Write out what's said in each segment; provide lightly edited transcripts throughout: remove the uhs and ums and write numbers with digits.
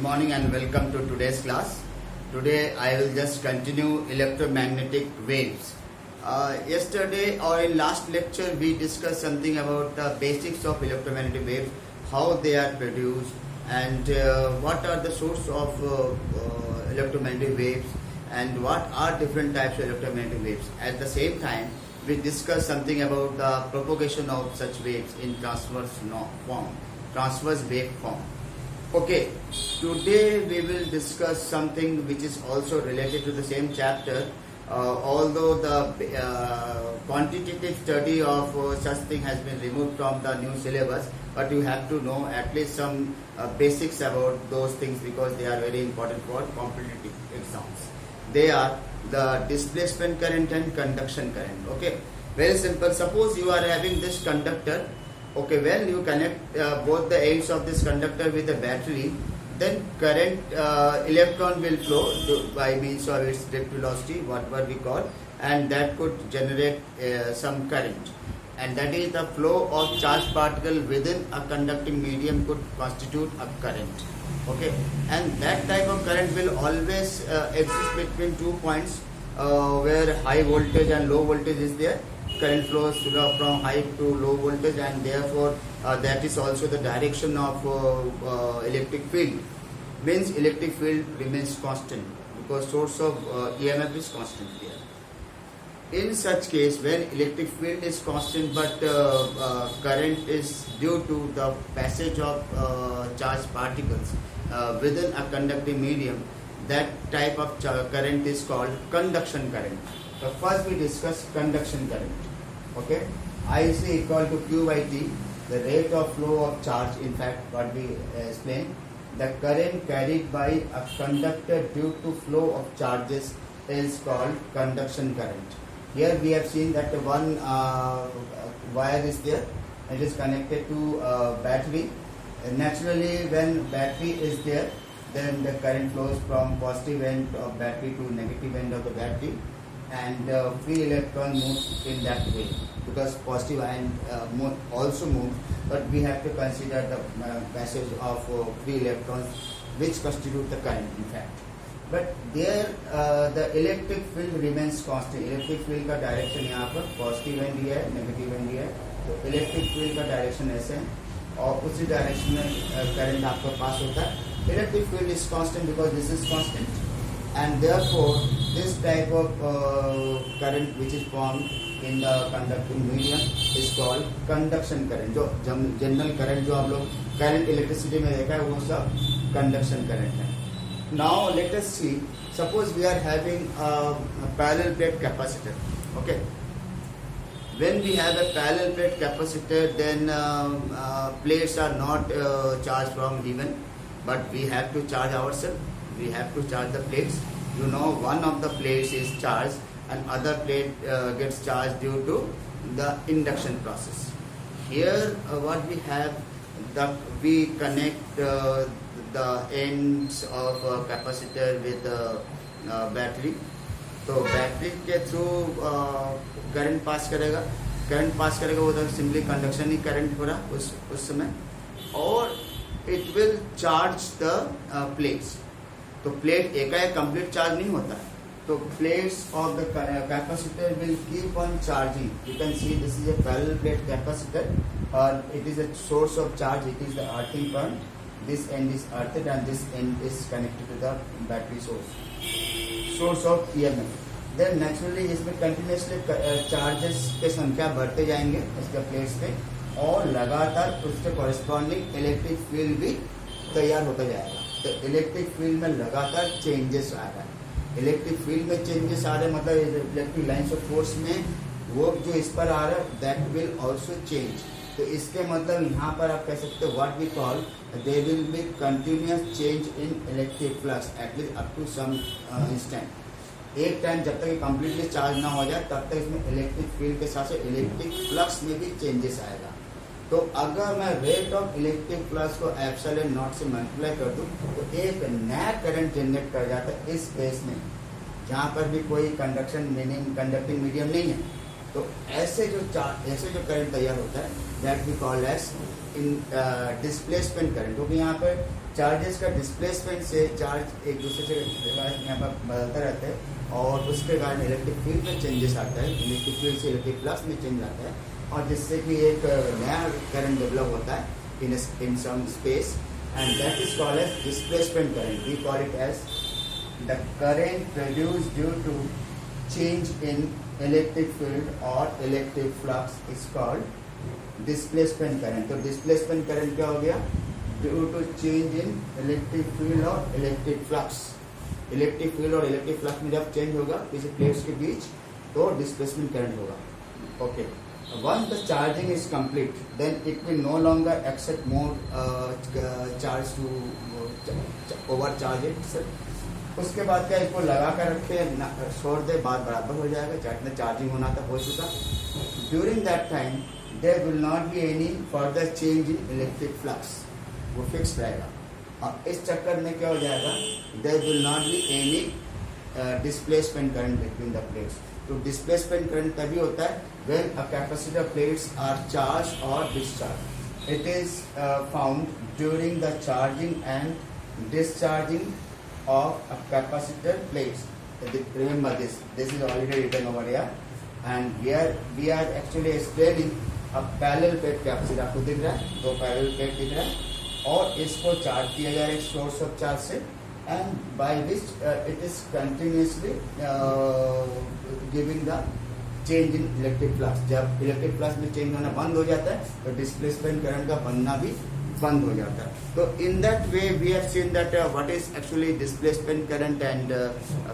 morning and welcome to today's class. Today I will just continue electromagnetic waves. Yesterday or in last lecture we discussed something about the basics of electromagnetic waves, how they are produced and what are the source of electromagnetic waves and what are different types of electromagnetic waves. At the same time we discussed something about the propagation of such waves in transverse wave form. Okay, today we will discuss something which is also related to the same chapter, although the quantitative study of such thing has been removed from the new syllabus, but you have to know at least some basics about those things because they are very important for competitive exams. They are the displacement current and conduction current. Okay, very simple. Suppose you are having this conductor. Okay, when you connect both the ends of this conductor with a battery, then current electron will flow by means of its drift velocity, whatever we call, and that could generate some current. And that is the flow of charged particle within a conducting medium could constitute a current. Okay, and that type of current will always exist between 2 points where high voltage and low voltage is there. Current flows from high to low voltage, and therefore that is also the direction of electric field. Means electric field remains constant because source of EMF is constant here. In such case, when electric field is constant but current is due to the passage of charged particles within a conducting medium, that type of current is called conduction current. So first we discuss conduction current. Okay, I is equal to Q by T, the rate of flow of charge. In fact, what we explained, the current carried by a conductor due to flow of charges is called conduction current. Here we have seen that one wire is there. It is connected to battery. And naturally, when battery is there, then the current flows from positive end of battery to negative end of the battery, and free electron moves in that way because positive ion also moves, but we have to consider the passage of free electrons which constitute the current in fact. But there the electric field remains constant. Electric field का direction यहाँ पर positive end दिया है, negative end दिया है, तो electric field का direction ऐसे है और उसी direction में current आपका pass होता है. Electric field is constant because this is constant, and therefore this type of current which is formed in the conducting medium is called conduction current. जो general current जो आप लोग current electricity में देखा है वो सब conduction current है. Now let us see. Suppose we are having a parallel plate capacitor. Okay. When we have a parallel plate capacitor, then plates are not charged from heaven, but we have to charge ourselves. We have to charge the plates. You know, one of the plates is charged and other plate gets charged due to the induction process. Here what we have, we connect the ends of capacitor with battery. तो battery के through current pass करेगा वो तो simply conduction ही current हो रहा उस समय, और it will charge the plates. तो प्लेट एकाएक कंप्लीट चार्ज नहीं होता है, तो plates of the capacitor will keep on charging. You can see this is a parallel plate capacitor, और it is a source of charge. It is the earthing point. This end is earthed and this end is connected to the battery source of EMF. Then naturally इसमें continuously charges के संख्या बढ़ते जाएंगे इसके plates पे, और लगातार उसके corresponding इलेक्ट्रिक फील्ड भी तैयार होता जाएगा. तो इलेक्ट्रिक फील्ड में लगातार चेंजेस आ रहा है. इलेक्ट्रिक फील्ड में चेंजेस आ रहे हैं मतलब इलेक्ट्रिक लाइन्स ऑफ फोर्स में वो जो इस पर आ रहा है दैट विल ऑल्सो चेंज. तो इसके मतलब यहाँ पर आप कह सकते हो what we call there will be continuous change in electric flux at least up to some instant. एक टाइम जब तक ये कम्प्लीटली चार्ज ना हो जाए तब तक इसमें इलेक्ट्रिक फील्ड के साथ साथ इलेक्ट्रिक फ्लक्स में भी चेंजेस आएगा. तो अगर मैं रेट ऑफ इलेक्ट्रिक फ्लक्स को एप्सिलॉन नॉट से मल्टीप्लाई कर दूं तो एक नया करंट जनरेट कर जाता है इस स्पेस में जहाँ पर भी कोई कंडक्टिंग मीडियम नहीं है. तो ऐसे जो करंट तैयार होता है that we call as in displacement current, क्योंकि यहाँ पर चार्जेस का डिस्प्लेसमेंट से चार्ज एक दूसरे से यहाँ पर बदलते रहते हैं और उसके कारण इलेक्ट्रिक फील्ड में चेंजेस आता है, इलेक्ट्रिक फील्ड से इलेक्ट्रिक फ्लक्स में चेंज आता है और जिससे कि एक नया करंट डेवलप होता है in some space, and that is called as displacement current. We call it as the current produced due to change in electric field or electric flux is called displacement current. तो displacement current क्या हो गया? Due to change in electric field or electric flux. Electric field और electric flux में जब change होगा किसी plates के बीच तो displacement current होगा. Okay. Once the charging is complete, then it will no longer accept more charge to overcharge it. Sir. उसके बाद क्या इसको लगा कर रखे छोड़ दे, बात बराबर हो जाएगा, जितना चार्जिंग होना था हो चुका. During that time there will not be any further change in electric flux, वो फिक्स रहेगा. और इस चक्कर में क्या हो जाएगा, there will not be any displacement current between the plates. तो डिस्प्लेसमेंट करंट तभी होता है when a capacitor plates are charged or discharged. It is found during the charging and discharging of a capacitor plates. Remember this. This is already written over here, and here we are actually explaining a parallel plate capacitor. आपको दिख रहा है, दो parallel plate दिख रहा है और इसको चार्ज किया जा रहा है एक सोर्स ऑफ चार्ज से, and by which it is continuously giving the change in electric flux. जब इलेक्ट्रिक फ्लक्स में चेंज होना बंद हो जाता है तो डिस्प्लेसमेंट करंट का बनना भी बंद हो जाता है. तो in that way we have seen that what is actually displacement current and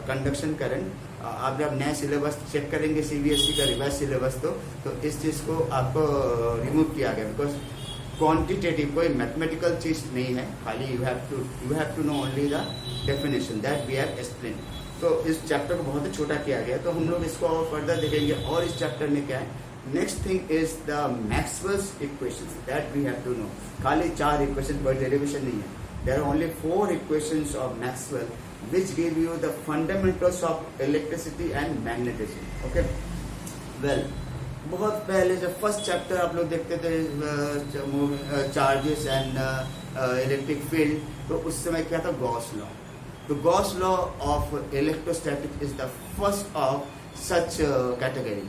conduction current. आप जब नया सिलेबस चेक करेंगे सीबीएसई का रिवाइज सिलेबस तो इस चीज को आपको रिमूव किया गया, बिकॉज क्वांटिटेटिव कोई मैथमेटिकल चीज नहीं है, खाली you have to know only the definition that we have explain. तो इस चैप्टर को बहुत ही छोटा किया गया, तो हम लोग इसको और फर्दर देखेंगे. और इस चैप्टर में क्या है, next thing is the Maxwell's equations that we have to know. खाली 4 इक्वेशन, कोई डेरिवेशन नहीं है. There are only 4 equations of Maxwell which give you the fundamentals of electricity and magnetism. Okay, well बहुत पहले जब फर्स्ट चैप्टर आप लोग देखते थे चार्जेस एंड इलेक्ट्रिक फील्ड, तो उस समय क्या था, Gauss law. The Gauss law of electrostatic is the first of such category.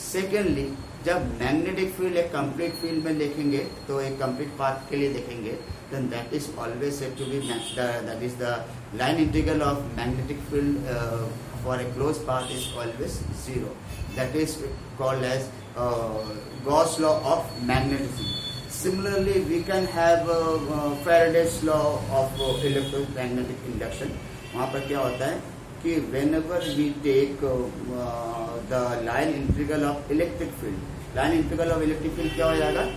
Secondly, जब मैग्नेटिक फील्ड एक कंप्लीट फील्ड में देखेंगे तो एक कंप्लीट पाथ के लिए देखेंगे, then that is always said to be that is the line integral of magnetic field for a closed path is always 0. That is called as Gauss law of magnetism. Similarly, we can have Faraday's law of electromagnetic induction. वहाँ पर क्या होता है कि whenever we take the line integral of electric field, line integral of electric field क्या हो जाएगा,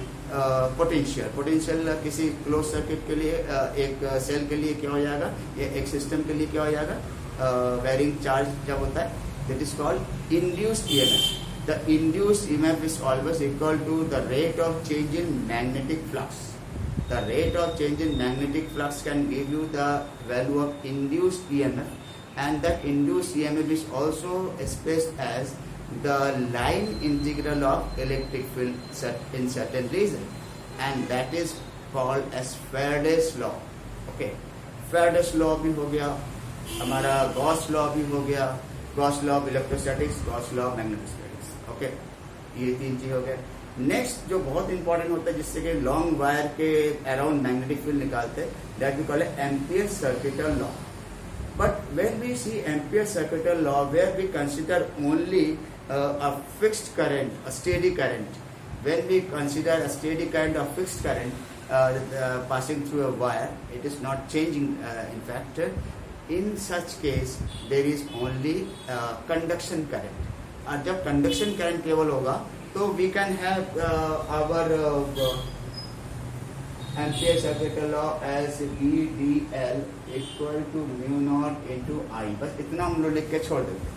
potential किसी क्लोज सर्किट के लिए, एक सेल के लिए क्या हो जाएगा, एक सिस्टम के लिए क्या हो जाएगा, वेरिंग चार्ज जब होता है, that is called induced EMF. The induced EMF is always equal to the rate of change in magnetic flux. The rate of change in magnetic flux can give you the value of induced EMF, and that induced EMF is also expressed as the line integral of electric field in certain region, and that is called as Faraday's law. Okay, Faraday's law भी हो गया, हमारा Gauss law भी हो गया, Gauss law of electrostatics, Gauss law of magnetostatics. Okay, ये 3 चीज हो गए. नेक्स्ट जो बहुत इंपॉर्टेंट होता है जिससे कि लॉन्ग वायर के अराउंड मैग्नेटिक फील्ड निकालते हैं, that we call Ampere circuital law. But when we see Ampere circuital law where we consider only a fixed current, a steady current. When we consider a steady current or fixed current passing through a wire, it is not changing. In fact, in such case, there is only conduction current. और जब conduction current केवल होगा तो we can have our Ampere circuital law as VDL equal to mu not into I. बस इतना हम लोग लिख के छोड़ देते.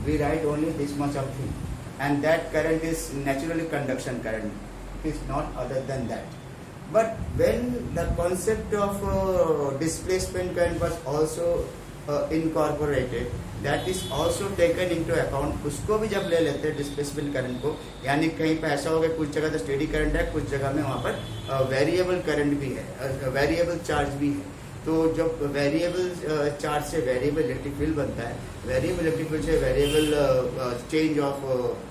We write only this much of thing, and that current is naturally conduction current. It is not other than that. But when the concept of displacement current was also incorporated, that is also taken into account. उसको भी जब ले लेते हैं displacement current को, यानी कहीं पे ऐसा होगा कुछ जगह तो स्टेडी करंट है, कुछ जगह में वहाँ पर वेरिएबल करंट भी है, वेरिएबल चार्ज भी है. तो जब वेरिएबल चार्ज से वेरिएबल इलेक्ट्रिक फील्ड बनता है, वेरिएबल इलेक्ट्रिक फील्ड से वेरिएबल चेंज ऑफ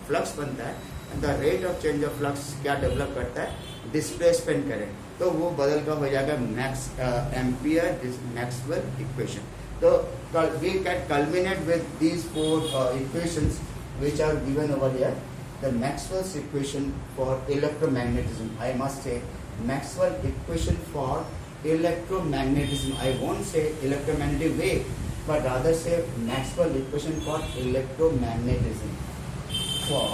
फ्लक्स बनता है, and the rate of change of flux क्या डेवलप करता है, डिस्प्लेसमेंट करंट, तो वो बदल का हो जाएगा एम्पियर मैक्सवेल इक्वेशन. तो we can culminate with these four equations which are given over here. The Maxwell's equation for electromagnetism. I must say Maxwell equation for electromagnetism. I won't say electromagnetic wave, but rather say Maxwell equation for electromagnetism. For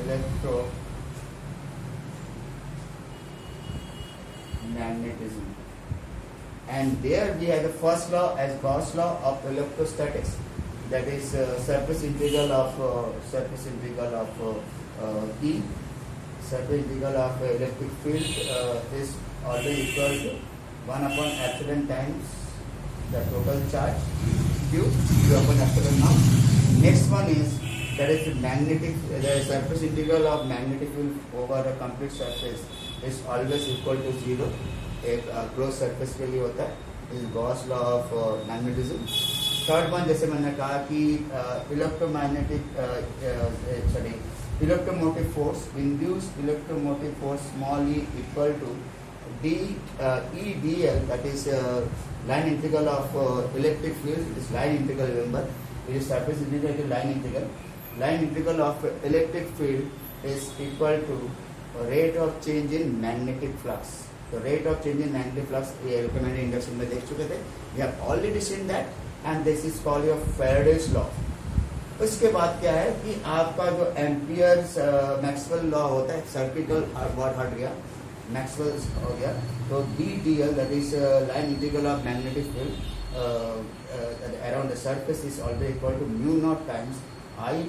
electromagnetism. And there we have the first law as Gauss law of electrostatics, that is surface integral of E, surface integral of electric field is always equal to 1 upon epsilon times the total charge Q upon epsilon naught. Next one is that is the surface integral of magnetic field over a complete surface is always equal to 0. एक close surface के लिए होता है, इस Gauss law of magnetism. Third one, जैसे मैंने कहा कि electromotive force, induced electromotive force small E equal to D E D L, that is line integral of electric field. It is line integral, remember it is surface integral to line integral. Line integral of electric field is equal to rate of change in magnetic flux. तो rate of change in magnetic flux ये electromagnetic induction में देख चुके थे. We have already seen that, and this is called your Faraday's law. उसके बाद क्या है कि आपका जो एम्पियर्स मैक्सवेल लॉ होता है, सर्किटल वर्ड हट गया, मैक्सवेल हो गया. तो D D L, that is line integral of magnetic field around the surface is always equal to mu not times I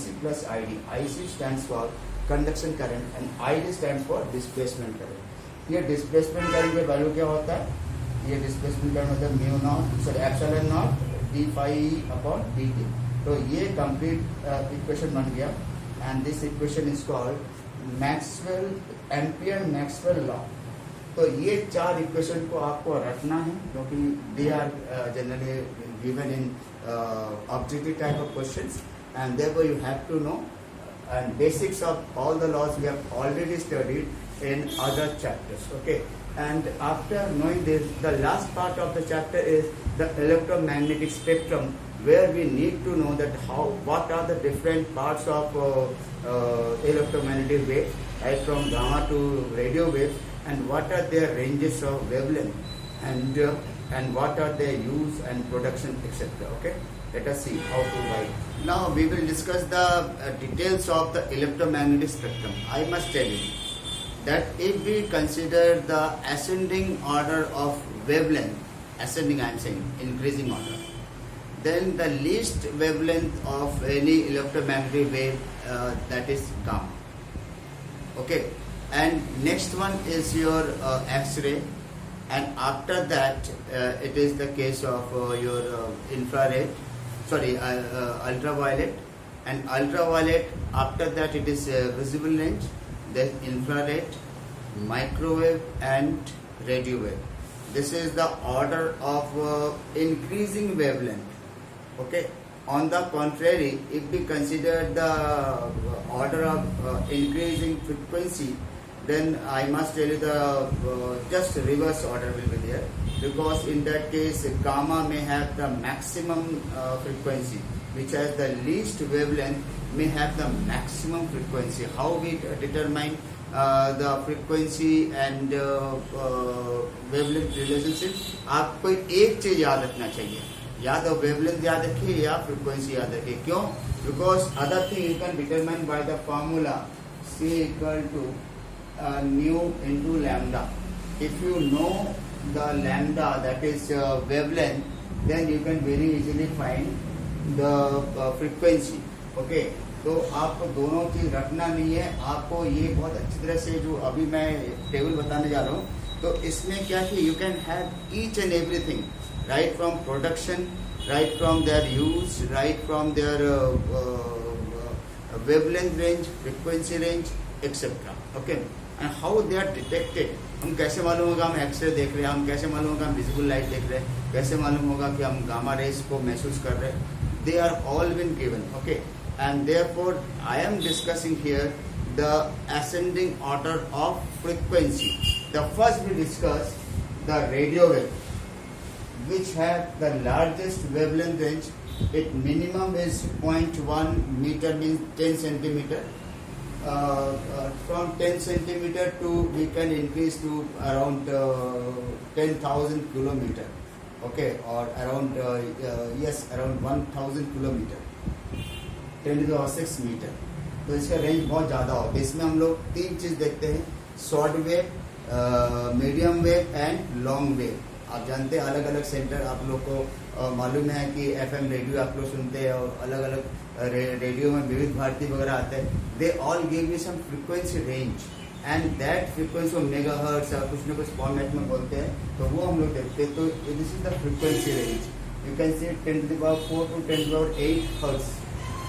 C plus I D. I C stands for conduction current and I D stands for displacement current. ये displacement current का value क्या होता है, ये displacement current होता है mu not sorry epsilon not D phi upon D T. तो ये कंप्लीट इक्वेशन बन गया, and this equation is called Maxwell Ampere Maxwell law. तो ये चार इक्वेशन को आपको रखना है, क्योंकि they are generally given in objective type of questions, and therefore you have to know. And basics of all the laws we have already studied in other chapters. Okay, and after knowing this, the last part of the chapter is the electromagnetic spectrum, where we need to know that what are the different parts of electromagnetic waves, right from gamma to radio waves, and what are their ranges of wavelength, and what are their use and production, etc. Okay. Let us see how to write. Now we will discuss the details of the electromagnetic spectrum. I must tell you that if we consider the ascending order of wavelength, ascending I am saying, increasing order, then the least wavelength of any electromagnetic wave that is gamma. Okay, and next one is your X-ray, and after that it is the case of your infrared. Ultraviolet, and ultraviolet after that it is visible range, then infrared, microwave and radio wave. This is the order of increasing wavelength. Okay, on the contrary, if we consider the order of increasing frequency, then I must tell you the just reverse order will be there, because in that case gamma may have the maximum frequency, which has the least wavelength may have the maximum frequency. How we determine the frequency and wavelength relationship? आपको एक चीज याद रखना चाहिए, या तो wavelength याद रखिए या frequency याद रखिए. क्यों? Because other thing you can determine by the formula C equal to nu into lambda. If you know the lambda, that is wavelength, then you can very easily find the frequency. Okay, तो आपको दोनों चीज रखना नहीं है. आपको ये बहुत अच्छी तरह से जो अभी मैं टेबल बताने जा रहा हूँ, तो इसमें क्या कि you can have each and everything, right from production, right from their use, right from their wavelength range, frequency range, etcetera. Okay, and how they are detected. हम कैसे मालूम होगा हम एक्सरे देख रहे हैं, हम कैसे मालूम होगा हम विजिबल लाइट देख रहे हैं, कैसे मालूम होगा कि हम गामा रेज को महसूस कर रहे हैं. They are all been given. Okay, and therefore I am discussing here the ascending order of frequency. The first we discuss the radio wave, which have the largest wavelength range. It minimum is 0.1 meter, means 10 centimeter. From 10 centimeter to we can increase to around 10,000 kilometer. Okay, or around around 1,000 kilometer. 10 to the 6 meter. तो इसका range बहुत ज़्यादा होता है. इसमें हम लोग तीन चीज़ देखते हैं, short wave, medium wave and long wave. आप जानते हैं अलग अलग सेंटर आप लोग को मालूम है कि एफएम रेडियो आप लोग सुनते हैं और अलग अलग रेडियो में विविध भारती वगैरह आते हैं. They all give you some frequency range and that frequency megahertz या कुछ न कुछ फॉर्मेट में बोलते हैं, तो वो हम लोग देखते हैं. तो this is the frequency range. You can see 10⁴ to 10⁴ hertz.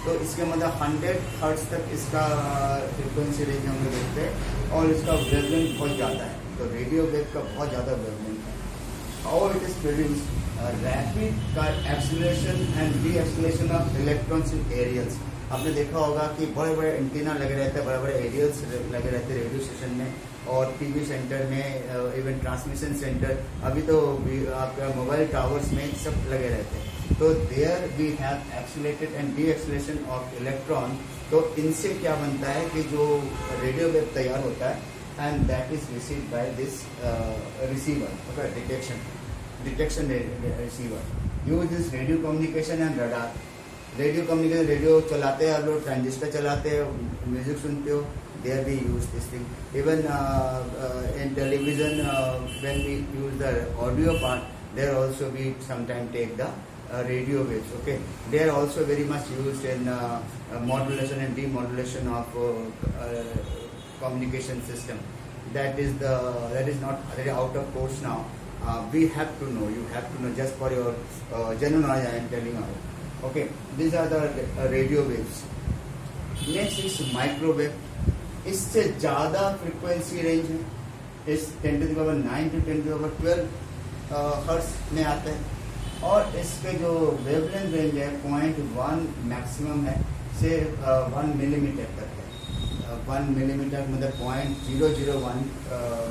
तो इसके मतलब 100 हर्ट्ज तक इसका फ्रीक्वेंसी रेंज हम लोग देखते हैं और इसका वेवलेंथ बहुत ज़्यादा है. तो रेडियो वेव का बहुत ज़्यादा वेवलेंथ है. How it is produce rapid acceleration and D acceleration of electrons in aerials. आपने देखा होगा कि बड़े बड़े एंटीना लगे रहते हैं, बड़े बड़े एरियल्स लगे रहते हैं रेडियो स्टेशन में और टीवी सेंटर में, इवन ट्रांसमिशन सेंटर, अभी तो आपका मोबाइल टावर्स में सब लगे रहते हैं. तो there we have accelerated and D acceleration of electron. तो इनसे क्या बनता है कि जो रेडियो वेव तैयार होता है and that is received by this receiver. Okay, detection receiver use this radio communication and radar. Radio communication, radio चलाते हैं आप लोग, ट्रांजिस्टर चलाते हो, म्यूजिक सुनते हो, there we use this thing. Even in television when we use the audio part, there also we sometime take the radio waves. Okay, they are also very much used in modulation and demodulation of communication system. That is not very out of course now. We have to know, you have to know, just for your general knowledge I am telling you. Okay, these are the radio waves. Next is microwave. इससे ज़्यादा frequency range है. इस 10⁹ to 10⁻12 hertz में आता है और इसके जो वेवलेंथ रेंज है 0.1 मैक्सिमम है से 1 मिलीमीटर तक है. 1 मिलीमीटर मतलब 0.001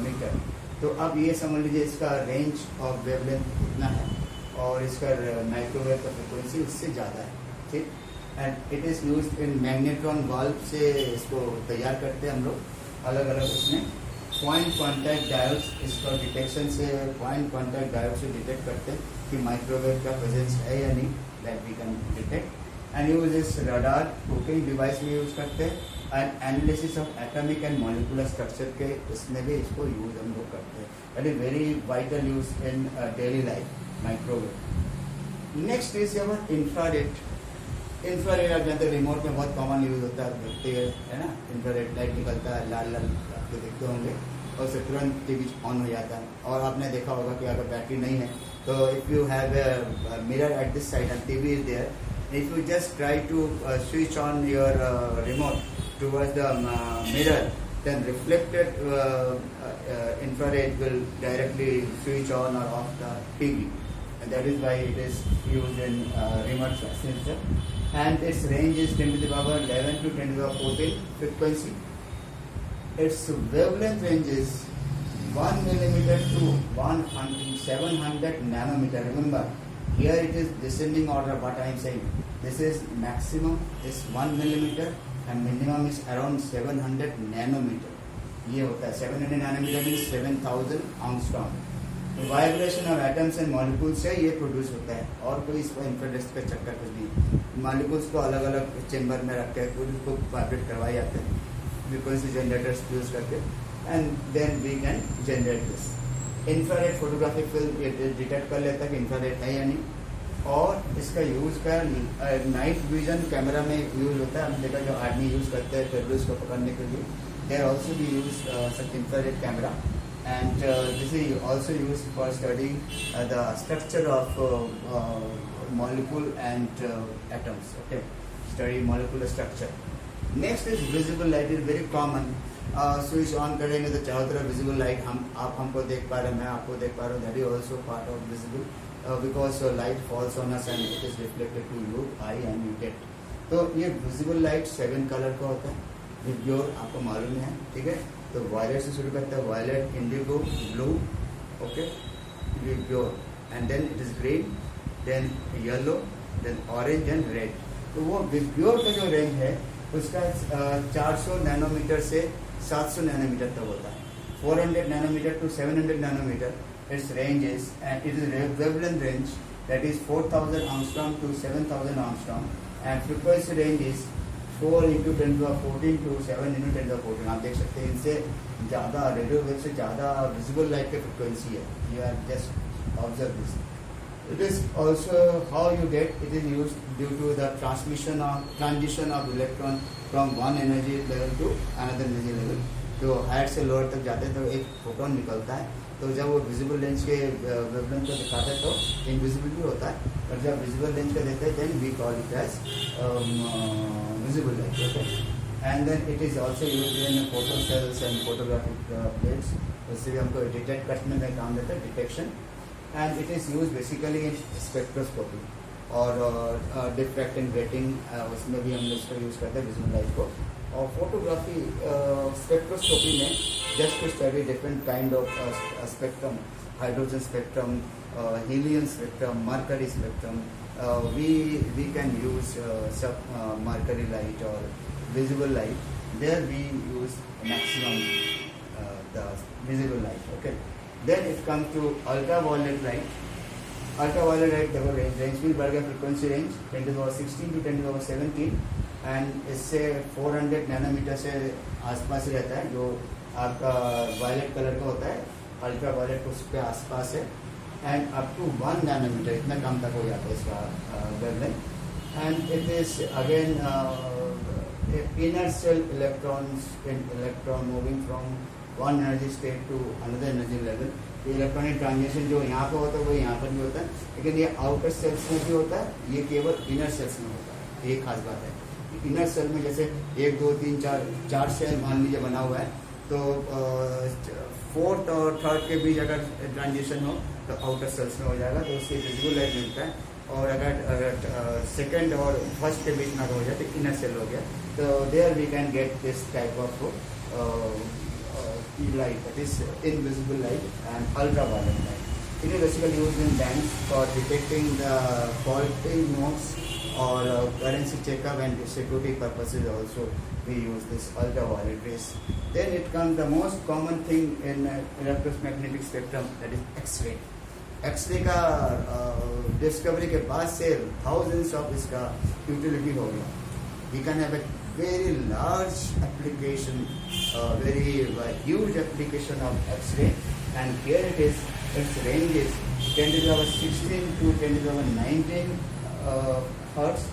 मीटर. तो अब ये समझ लीजिए इसका रेंज ऑफ वेवलेंथ कितना है और इसका माइक्रोवेव का फ्रिक्वेंसी उससे ज़्यादा है. ठीक, and it is used in magnetron valve से इसको तैयार करते हैं हम लोग अलग अलग. उसमें पॉइंट कॉन्टैक्ट डायोड्स, इसका डिटेक्शन से पॉइंट कॉन्टैक्ट डायोड से डिटेक्ट करते हैं कि माइक्रोवेव का प्रेजेंस है या नहीं, that we can detect. And use इस रडार कुकिंग डिवाइस में यूज करते हैं and analysis of atomic and molecular structure के इसमें भी इसको यूज हम लोग करते हैं. That is very vital use in daily life, microwave. Next is our infrared. Infrared आप जानते हैं रिमोट में बहुत कॉमन यूज होता है, देखते है ना, इंफ्रारेड लाइट निकलता है, लाल लाल आपको देखते होंगे और उससे तुरंत टीवी ऑन हो जाता है. और आपने देखा होगा कि अगर बैटरी नहीं है तो if you have a mirror at this side and TV is there, if you just try to switch on your remote towards the mirror, then reflected infrared will directly switch on or off the TV, and that is why it is used in remote sensor. And its range is 10⁻11 to 10⁻14 frequency. Its wavelength range is 1 millimeter to 700 nanometer. Remember, here it is descending order. What I am saying, this is maximum is 1 millimeter and minimum is around 700 nanometer. ये होता है 700 nanometer means 7000 angstrom. Vibration of atoms and molecules से ये produce होता है और कोई इसको इंफ्रारेड का चक्कर कुछ नहीं. मॉलिक्यूल्स को अलग अलग चेंबर में रख के उसको वाइब्रेट करवाए जाते हैं फ्रीक्वेंसी जनरेटर्स यूज करके, and then we can generate this. Infrared photographic film detect कर लेता है कि इंफ्रारेड है या नहीं. और इसका यूज का नाइट विजन कैमरा में यूज होता है. हमने देखा जो आदमी यूज करते हैं टेररिस्ट को पकड़ने के लिए, they are also be use such infrared camera. And this is also used for studying the structure of molecule and atoms. Okay, study molecular structure. Next is visible light is very common. Switch on करेंगे तो चारों तरफ visible light आप हमको देख पा रहे हैं, मैं आपको देख पा रहा हूँ, that is also part of visible because light falls on us and it is reflected to you eye and you get. तो ये विजिबल लाइट 7 कलर का होता है. विब्योर आपको मालूम है, ठीक है. तो वायलेट से शुरू करता है, violet, indigo, blue, okay, VIBGYOR, and then it is green, then yellow, then orange and red. तो वो विब्योर का जो रेंज है उसका 400 नैनोमीटर से 700 नैनोमीटर तक होता है. 400 nanometre to 700 nanometre its range is, and it is wavelength range, that is 4000 angstrom to 7000 angstrom, and frequency range is 4 into 10 to the 14 to 7 into 10 to the 14. आप देख सकते हैं इनसे ज़्यादा रेडियो वेव से ज़्यादा विजिबल लाइट की frequency है. You are just observe this. It is also how you get, it is used due to the transition of electron from one energy level to another energy level. तो higher से lower तक जाते हैं तो एक photon निकलता है. तो जब वो विजिबल लेंस के वेवलेंथ को दिखाता है तो इनविजिबल भी होता है, और जब विजिबल लेंस का देते हैं then we call it as visible light. Okay, and then it is also use in photo cells and photographic plates. उससे भी हमको डिटेक्ट करने में काम देता है, detection. And it is use basically in spectroscopy और डिफ्रैक्टिंग रेटिंग, उसमें भी हम इसका यूज़ करते हैं विजिबल लाइट को. और फोटोग्राफी स्पेक्ट्रोस्कोपी में just to study different kind of spectrum, hydrogen spectrum, helium spectrum, mercury spectrum, we can use mercury light or visible light. There we use maximum the visible light. Okay. Then it comes to ultraviolet light. Ultraviolet light देखो range भी बढ़ गया, frequency range 10 to the power 16 to 10 to the power 17, and इससे 400 nanometre से आसपास ही रहता है. जो आपका वायलेट कलर का होता है, अल्ट्रा वायलेट उसके आसपास है, एंड अप टू 1 नैनोमीटर इतना कम तक हो जाता है इसका wavelength. And it is again inner shell electron moving from one energy state to another energy level. Electronic transition जो यहाँ पर होता है वो यहाँ पर भी होता है, लेकिन ये आउटर सेल्स में भी होता है, ये केवल इनर सेल्स में होता है. ये खास बात है. इनर सेल में जैसे 1 2 3 4 सेल मान लीजिए बना हुआ है, तो 4th और 3rd के बीच अगर ट्रांजिशन हो तो आउटर सेल्स में हो जाएगा, तो उससे विजिबल लाइट मिलता है. और अगर 2nd और 1st के बीच में हो जाए तो इनर सेल हो गया. तो there we can get this type of light, that is invisible light and ultraviolet light. It is basically used in banks for detecting the faulty nodes or currency checkup, and security purposes also we use this ultraviolet rays. Then it comes the most common thing in electromagnetic spectrum, that is X-ray. X-ray का discovery के बाद से thousands of इसका utility हो गया. We can have a very large application, very huge application of X-ray, and here it is. Its range is 10 to the power 16 to 10 to the power 19 hertz.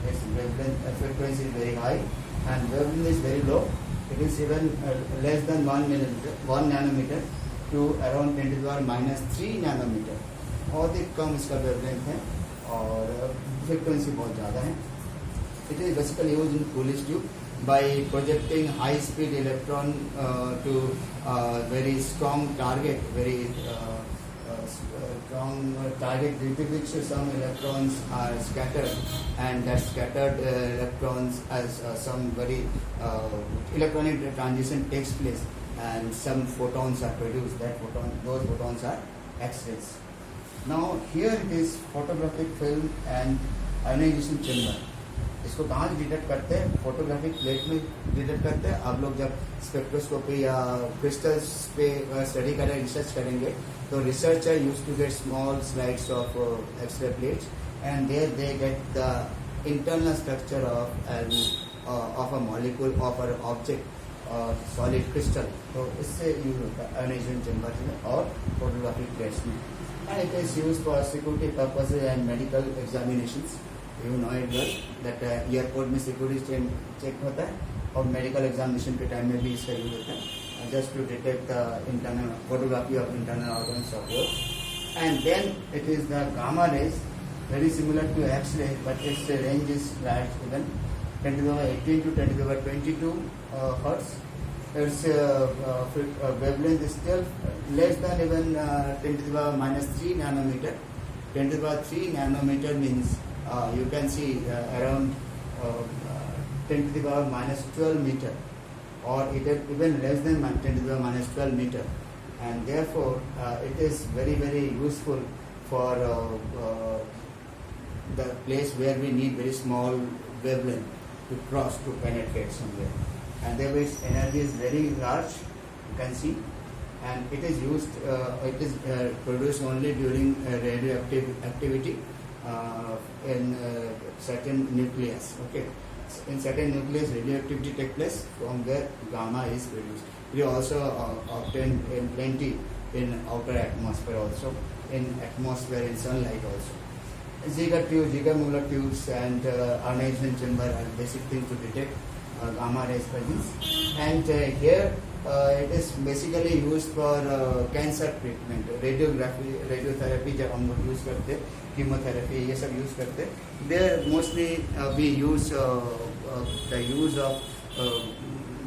Its wavelength frequency is very high, and wavelength is very low. It is even less than 1 nanometer to around 10 to the power -3 nanometer. बहुत ही कम इसका wavelength है और frequency बहुत ज़्यादा है. It is basically used in Coolidge tube by projecting high-speed electron to very strong target, very strong target due to which some electrons are scattered, and that scattered electrons as some very electronic transition takes place, and some photons are produced. Those photons are X-rays. Now here it is photographic film and ionization chamber. इसको कहाँ से detect करते हैं? Photographic plate में detect करते हैं. आप लोग जब स्पेक्ट्रोस्कोपी या क्रिस्टल्स पे स्टडी करें, रिसर्च करेंगे, तो researcher use to get small slides of X-ray plates, and there they get the internal structure of a molecule of a object, solid crystal. तो इससे यूज होता है आयोनाइजेशन चेम्बर में और फोटोग्राफिक प्लेट्स में. And it is use for security purposes and medical examinations. You know it well that airport में security check होता है, और मेडिकल एग्जामिनेशन के टाइम में भी इसका यूज होता है, just to detect the internal photography of internal organs of your. And then it is the gamma rays, very similar to X-ray, but its range is large, even 10 to the power 18 to 10 to the power 22 hertz. its wavelength is still less than even 10 to the power minus 3 nanometer. 10 to the power 3 nanometer means you can see around 10 to the power minus 12 meter, or even less than 10 to the power minus 12 meter, and therefore it is very useful for the place where we need very small wavelength to cross to penetrate somewhere, and therefore its energy is very large, you can see, and it is used, it is produced only during radioactive activity in certain nucleus. Okay, in certain nucleus radioactivity takes place, from where gamma is produced. We also obtained in plenty in outer atmosphere, also in atmosphere, in sunlight also. Ziegler tubes, Ziegler tubes and ionization chamber are basic things to detect gamma rays presence. And here it is basically used for cancer treatment, radiography, radiotherapy जब हम लोग use करते, chemotherapy ये सब use करते. There mostly we use the use of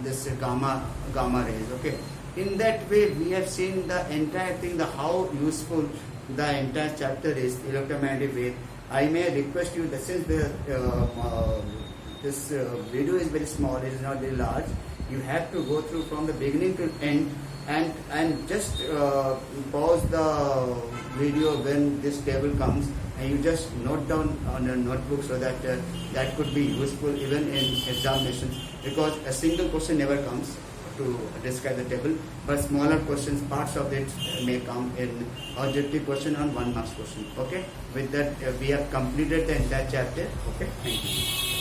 this gamma rays. Okay. In that way, we have seen the entire thing, the how useful the entire chapter is, electromagnetic wave. I may request you that since this video is very small, it is not very large, you have to go through from the beginning to end, and just pause the video when this table comes, and you just note down on a notebook, so that that could be useful even in examinations, because a single question never comes to describe the table, but smaller questions, parts of it may come in objective question on 1 marks question. Okay, with that we have completed the entire chapter. Okay, thank you.